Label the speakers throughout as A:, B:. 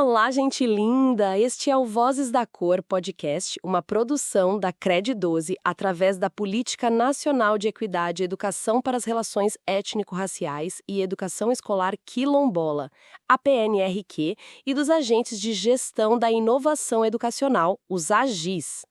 A: Olá, gente linda! Este é o Vozes da Cor podcast, uma produção da Cred12 através da Política Nacional de Equidade e Educação para as Relações Étnico-Raciais e Educação Escolar Quilombola, a PNRQ, e dos agentes de gestão da inovação educacional, os AGIs.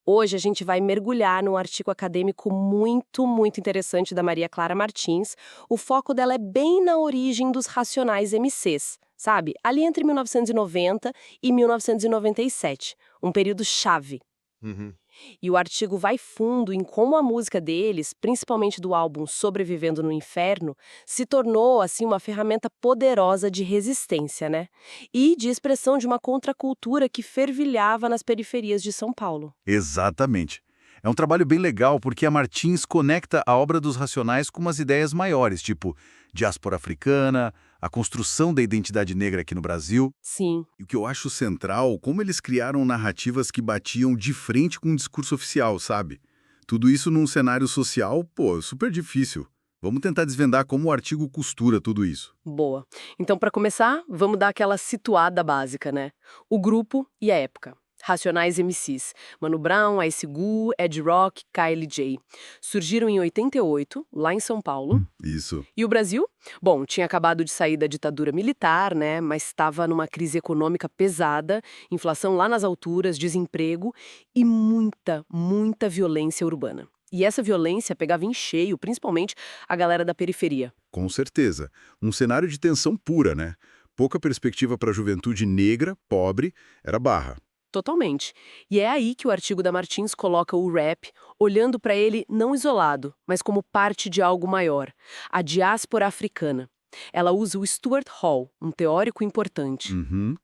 A: Hoje a gente vai mergulhar num artigo acadêmico muito interessante da Maria Clara Martins. O foco dela é bem na origem dos Racionais MCs, sabe? Ali entre 1990 e 1997, um período chave.
B: Uhum.
A: E o artigo vai fundo em como a música deles, principalmente do álbum Sobrevivendo no Inferno, se tornou, assim, uma ferramenta poderosa de resistência, né? E de expressão de uma contracultura que fervilhava nas periferias de São Paulo.
B: Exatamente. É um trabalho bem legal porque a Martins conecta a obra dos Racionais com umas ideias maiores, tipo diáspora africana, a construção da identidade negra aqui no Brasil.
A: Sim.
B: E o que eu acho central, como eles criaram narrativas que batiam de frente com o discurso oficial, sabe? Tudo isso num cenário social, super difícil. Vamos tentar desvendar como o artigo costura tudo isso.
A: Boa. Então, para começar, vamos dar aquela situada básica, né? O grupo e a época. Racionais MCs. Mano Brown, Ice Gu, Ed Rock, Kylie J. Surgiram em 88, lá em São Paulo.
B: Isso.
A: E o Brasil? Bom, tinha acabado de sair da ditadura militar, né? Mas estava numa crise econômica pesada, inflação lá nas alturas, desemprego e muita violência urbana. E essa violência pegava em cheio, principalmente a galera da periferia.
B: Com certeza. Um cenário de tensão pura, né? Pouca perspectiva para a juventude negra, pobre, era barra.
A: Totalmente. E é aí que o artigo da Martins coloca o rap, olhando para ele não isolado, mas como parte de algo maior, a diáspora africana. Ela usa o Stuart Hall, um teórico importante.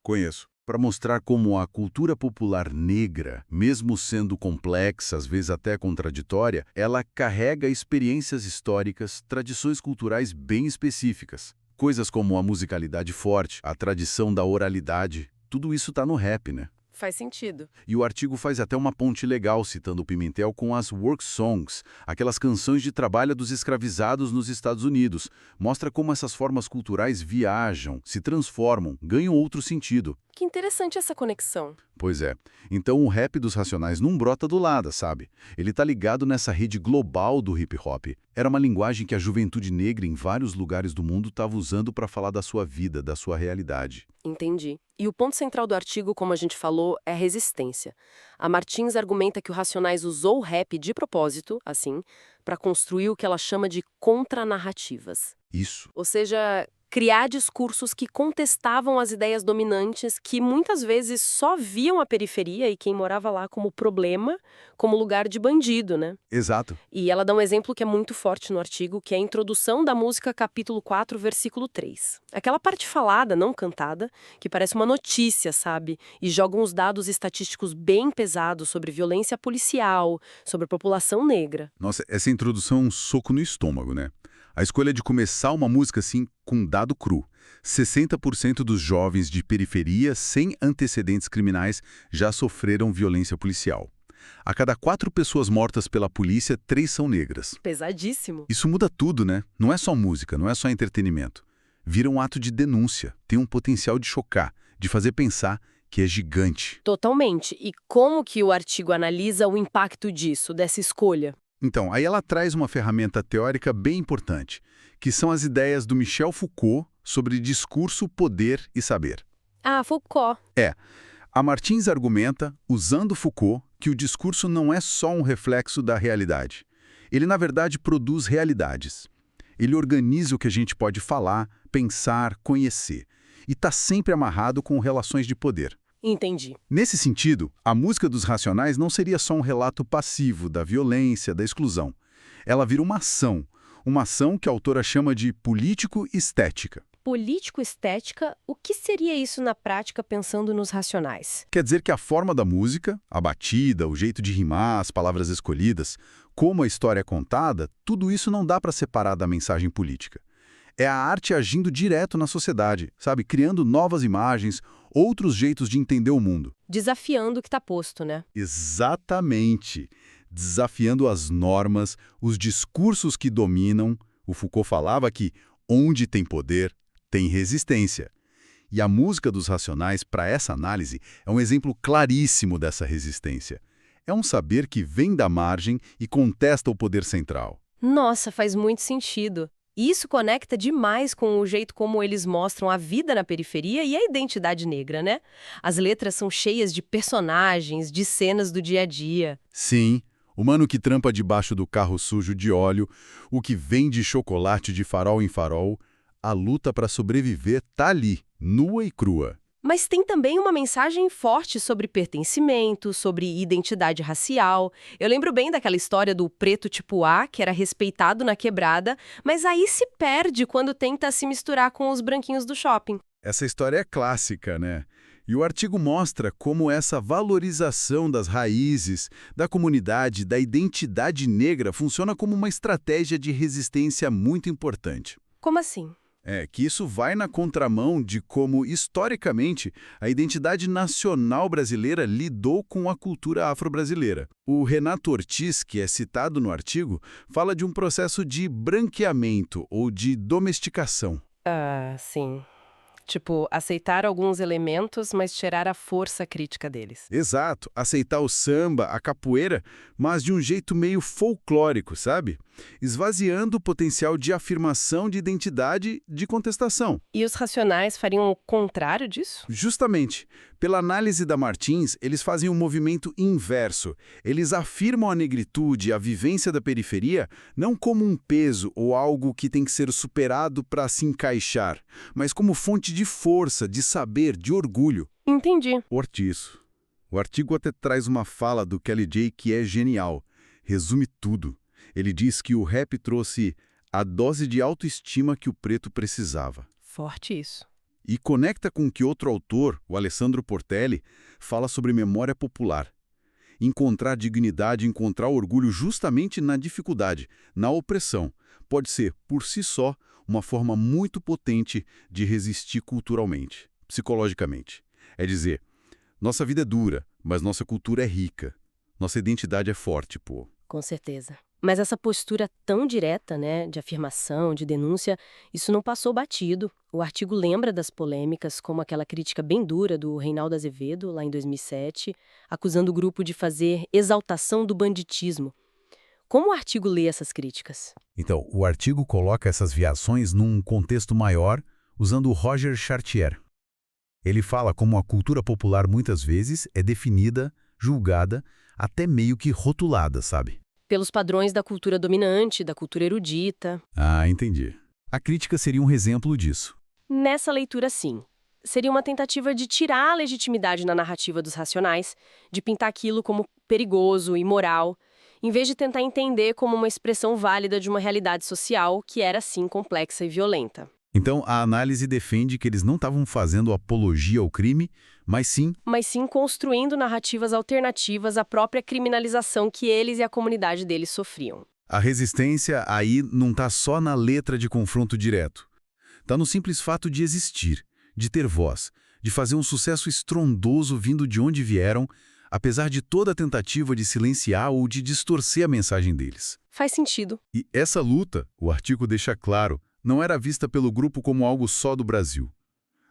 B: Conheço. Para mostrar como a cultura popular negra, mesmo sendo complexa, às vezes até contraditória, ela carrega experiências históricas, tradições culturais bem específicas. Coisas como a musicalidade forte, a tradição da oralidade, tudo isso está no rap, né?
A: Faz sentido.
B: E o artigo faz até uma ponte legal citando o Pimentel com as work songs, aquelas canções de trabalho dos escravizados nos Estados Unidos. Mostra como essas formas culturais viajam, se transformam, ganham outro sentido.
A: Que interessante essa conexão.
B: Pois é. Então o rap dos Racionais não brota do nada, sabe? Ele tá ligado nessa rede global do hip-hop. Era uma linguagem que a juventude negra em vários lugares do mundo estava usando para falar da sua vida, da sua realidade.
A: Entendi. E o ponto central do artigo, como a gente falou, é resistência. A Martins argumenta que o Racionais usou o rap de propósito, assim, para construir o que ela chama de contranarrativas.
B: Isso.
A: Ou seja, criar discursos que contestavam as ideias dominantes, que muitas vezes só viam a periferia e quem morava lá como problema, como lugar de bandido, né?
B: Exato.
A: E ela dá um exemplo que é muito forte no artigo, que é a introdução da música capítulo 4, versículo 3. Aquela parte falada, não cantada, que parece uma notícia, sabe? E joga uns dados estatísticos bem pesados sobre violência policial, sobre a população negra.
B: Nossa, essa introdução é um soco no estômago, né? A escolha de começar uma música assim, com dado cru. 60% dos jovens de periferia sem antecedentes criminais já sofreram violência policial. A cada 4 pessoas mortas pela polícia, 3 são negras.
A: Pesadíssimo.
B: Isso muda tudo, né? Não é só música, não é só entretenimento. Vira um ato de denúncia, tem um potencial de chocar, de fazer pensar, que é gigante.
A: Totalmente. E como que o artigo analisa o impacto disso, dessa escolha?
B: Então, aí ela traz uma ferramenta teórica bem importante, que são as ideias do Michel Foucault sobre discurso, poder e saber.
A: Ah, Foucault.
B: A Martins argumenta, usando Foucault, que o discurso não é só um reflexo da realidade. Ele, na verdade, produz realidades. Ele organiza o que a gente pode falar, pensar, conhecer. E está sempre amarrado com relações de poder.
A: Entendi.
B: Nesse sentido, a música dos Racionais não seria só um relato passivo da violência, da exclusão. Ela vira uma ação que a autora chama de político-estética.
A: Político-estética, o que seria isso na prática pensando nos Racionais?
B: Quer dizer que a forma da música, a batida, o jeito de rimar, as palavras escolhidas, como a história é contada, tudo isso não dá para separar da mensagem política. É a arte agindo direto na sociedade, sabe? Criando novas imagens, outros jeitos de entender o mundo.
A: Desafiando o que está posto, né?
B: Exatamente. Desafiando as normas, os discursos que dominam. O Foucault falava que onde tem poder, tem resistência. E a música dos Racionais, para essa análise, é um exemplo claríssimo dessa resistência. É um saber que vem da margem e contesta o poder central.
A: Nossa, faz muito sentido. E isso conecta demais com o jeito como eles mostram a vida na periferia e a identidade negra, né? As letras são cheias de personagens, de cenas do dia a dia.
B: Sim, o mano que trampa debaixo do carro sujo de óleo, o que vende chocolate de farol em farol, a luta para sobreviver tá ali, nua e crua.
A: Mas tem também uma mensagem forte sobre pertencimento, sobre identidade racial. Eu lembro bem daquela história do preto tipo A, que era respeitado na quebrada, mas aí se perde quando tenta se misturar com os branquinhos do shopping.
B: Essa história é clássica, né? E o artigo mostra como essa valorização das raízes, da comunidade, da identidade negra funciona como uma estratégia de resistência muito importante.
A: Como assim?
B: É que isso vai na contramão de como, historicamente, a identidade nacional brasileira lidou com a cultura afro-brasileira. O Renato Ortiz, que é citado no artigo, fala de um processo de branqueamento ou de domesticação.
A: Ah, sim. Tipo, aceitar alguns elementos, mas tirar a força crítica deles.
B: Exato, aceitar o samba, a capoeira, mas de um jeito meio folclórico, sabe? Esvaziando o potencial de afirmação de identidade de contestação.
A: E os Racionais fariam o contrário disso?
B: Justamente, pela análise da Martins, eles fazem um movimento inverso. Eles afirmam a negritude, a vivência da periferia, não como um peso ou algo que tem que ser superado para se encaixar, mas como fonte de força, de saber, de orgulho.
A: Entendi.
B: Ortiz. O artigo até traz uma fala do Kelly J que é genial. Resume tudo. Ele diz que o rap trouxe a dose de autoestima que o preto precisava.
A: Forte isso.
B: E conecta com que outro autor, o Alessandro Portelli, fala sobre memória popular. Encontrar dignidade, encontrar orgulho justamente na dificuldade, na opressão, pode ser, por si só, uma forma muito potente de resistir culturalmente, psicologicamente. É dizer, nossa vida é dura, mas nossa cultura é rica. Nossa identidade é forte, pô.
A: Com certeza. Mas essa postura tão direta, né, de afirmação, de denúncia, isso não passou batido. O artigo lembra das polêmicas, como aquela crítica bem dura do Reinaldo Azevedo, lá em 2007, acusando o grupo de fazer exaltação do banditismo. Como o artigo lê essas críticas?
B: Então, o artigo coloca essas viações num contexto maior, usando o Roger Chartier. Ele fala como a cultura popular muitas vezes é definida, julgada, até meio que rotulada, sabe?
A: Pelos padrões da cultura dominante, da cultura erudita.
B: Ah, entendi. A crítica seria um exemplo disso.
A: Nessa leitura, sim. Seria uma tentativa de tirar a legitimidade na narrativa dos Racionais, de pintar aquilo como perigoso, imoral, em vez de tentar entender como uma expressão válida de uma realidade social que era, sim, complexa e violenta.
B: Então, a análise defende que eles não estavam fazendo apologia ao crime, mas sim
A: construindo narrativas alternativas à própria criminalização que eles e a comunidade deles sofriam.
B: a resistência aí não está só na letra de confronto direto. Está no simples fato de existir, de ter voz, de fazer um sucesso estrondoso vindo de onde vieram, apesar de toda a tentativa de silenciar ou de distorcer a mensagem deles.
A: Faz sentido.
B: E essa luta, o artigo deixa claro, não era vista pelo grupo como algo só do Brasil.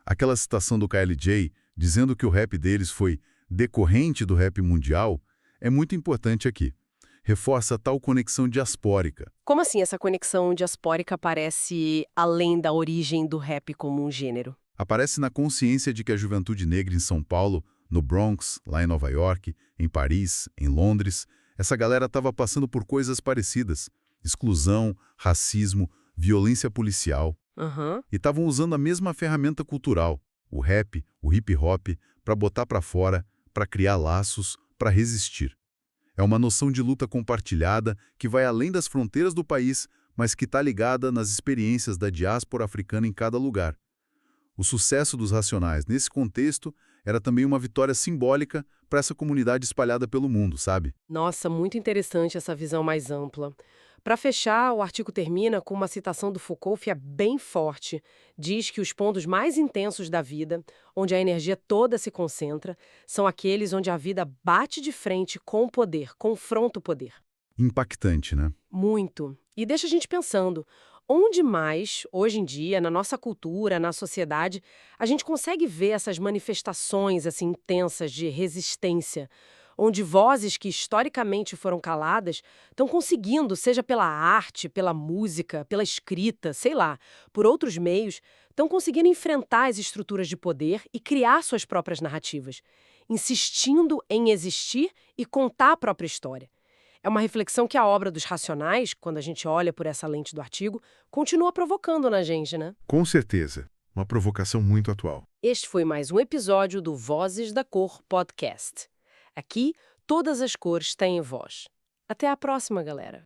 B: Aquela citação do KLJ, dizendo que o rap deles foi decorrente do rap mundial, é muito importante aqui. Reforça tal conexão diaspórica.
A: Como assim essa conexão diaspórica aparece além da origem do rap como um gênero?
B: Aparece na consciência de que a juventude negra em São Paulo, no Bronx, lá em Nova York, em Paris, em Londres, essa galera estava passando por coisas parecidas. Exclusão, racismo, violência policial. E estavam usando a mesma ferramenta cultural, o rap, o hip-hop, para botar para fora, para criar laços, para resistir. É uma noção de luta compartilhada que vai além das fronteiras do país, mas que está ligada nas experiências da diáspora africana em cada lugar. O sucesso dos Racionais nesse contexto era também uma vitória simbólica para essa comunidade espalhada pelo mundo, sabe?
A: Nossa, muito interessante essa visão mais ampla. Para fechar, o artigo termina com uma citação do Foucault que é bem forte. Diz que os pontos mais intensos da vida, onde a energia toda se concentra, são aqueles onde a vida bate de frente com o poder, confronta o poder.
B: Impactante, né?
A: Muito. E deixa a gente pensando, Onde mais, hoje em dia, na nossa cultura, na sociedade, a gente consegue ver essas manifestações assim intensas de resistência, onde vozes que historicamente foram caladas estão conseguindo, seja pela arte, pela música, pela escrita, sei lá, por outros meios, estão conseguindo enfrentar as estruturas de poder e criar suas próprias narrativas, insistindo em existir e contar a própria história. É uma reflexão que a obra dos Racionais, quando a gente olha por essa lente do artigo, continua provocando na gente, né?
C: Com certeza, uma provocação muito atual.
A: Este foi mais um episódio do Vozes da Cor Podcast. Aqui, todas as cores têm voz. Até a próxima, galera!